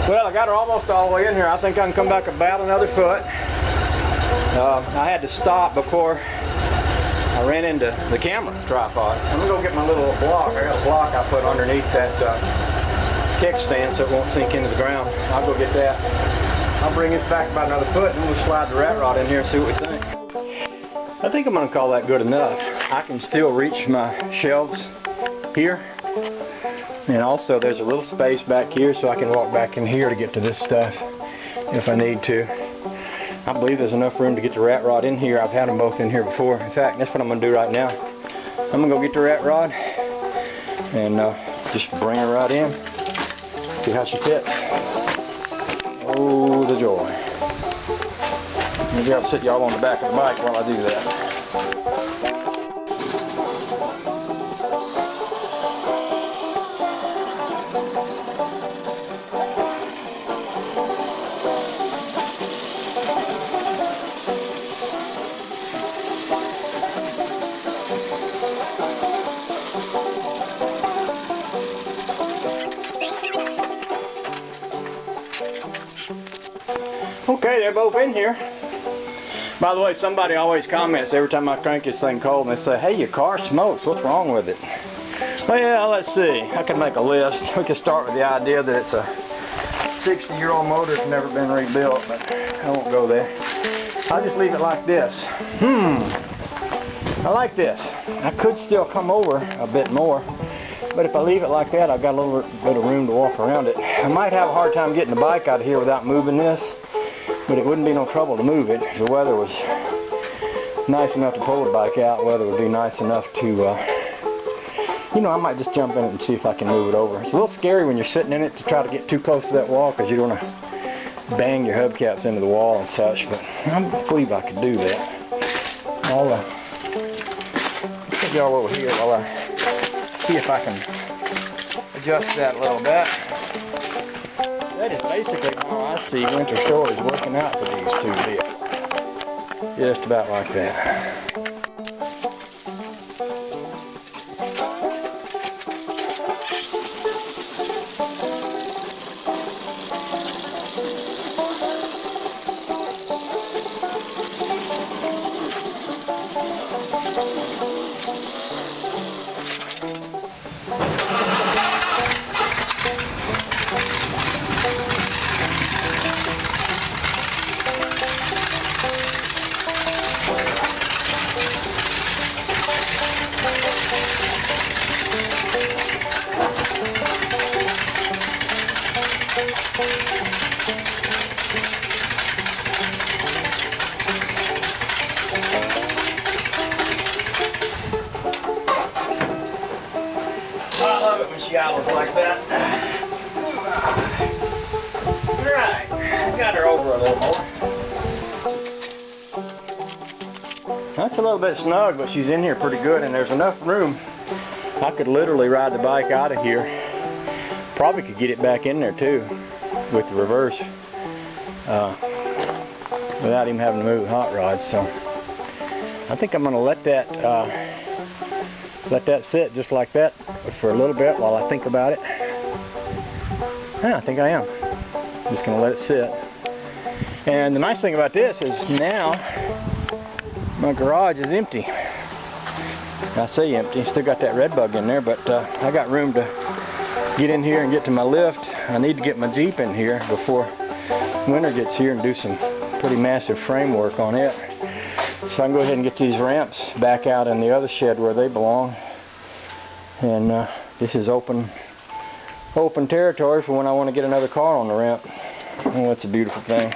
Well, I got her almost all the way in here. I think I can come back about another foot. I had to stop before I ran into the camera tripod. I'm going to go get my little block. I got a block I put underneath that kickstand so it won't sink into the ground. I'll go get that. I'll bring this back about another foot and we'll slide the rat rod in here and see what we think. I think I'm going to call that good enough. I can still reach my shelves here. And also there's a little space back here so I can walk back in here to get to this stuff if I need to. I believe there's enough room to get the rat rod in here. I've had them both in here before. In fact, that's what I'm going to do right now. I'm going to go get the rat rod and just bring her right in. See how she fits. Oh, the joy. Maybe I'll sit y'all on the back of the bike while I do that. Okay, they're both in here. By the way, somebody always comments every time I crank this thing cold and they say, hey, your car smokes, what's wrong with it? Well, let's see. I can make a list. We can start with the idea that it's a 60-year-old motor that's never been rebuilt, but I won't go there. I'll just leave it like this. I like this. I could still come over a bit more, but if I leave it like that, I've got a little bit of room to walk around it. I might have a hard time getting the bike out of here without moving this, but it wouldn't be no trouble to move it. If the weather was nice enough to pull the bike out, weather would be nice enough to, you know, I might just jump in it and see if I can move it over. It's a little scary when you're sitting in it to try to get too close to that wall because you don't want to bang your hubcaps into the wall and such, but I believe I could do that. I'll sit y'all over here while I see if I can adjust that a little bit. That is basically how I see winter storage working out for these two bits. Just about like that. I love it when she owls like that. Alright, got her over a little more. That's a little bit snug, but she's in here pretty good, and there's enough room. I could literally ride the bike out of here. Probably could get it back in there too with the reverse without even having to move the hot rod. So I think I'm going to let that sit just like that for a little bit while I think about it. Yeah, I think I am. Just going to let it sit. And the nice thing about this is now my garage is empty. I say empty, still got that red bug in there, but I got room to get in here and get to my lift. I need to get my Jeep in here before winter gets here and do some pretty massive framework on it. So I can go ahead and get these ramps back out in the other shed where they belong. And this is open territory for when I want to get another car on the ramp. Oh, that's a beautiful thing.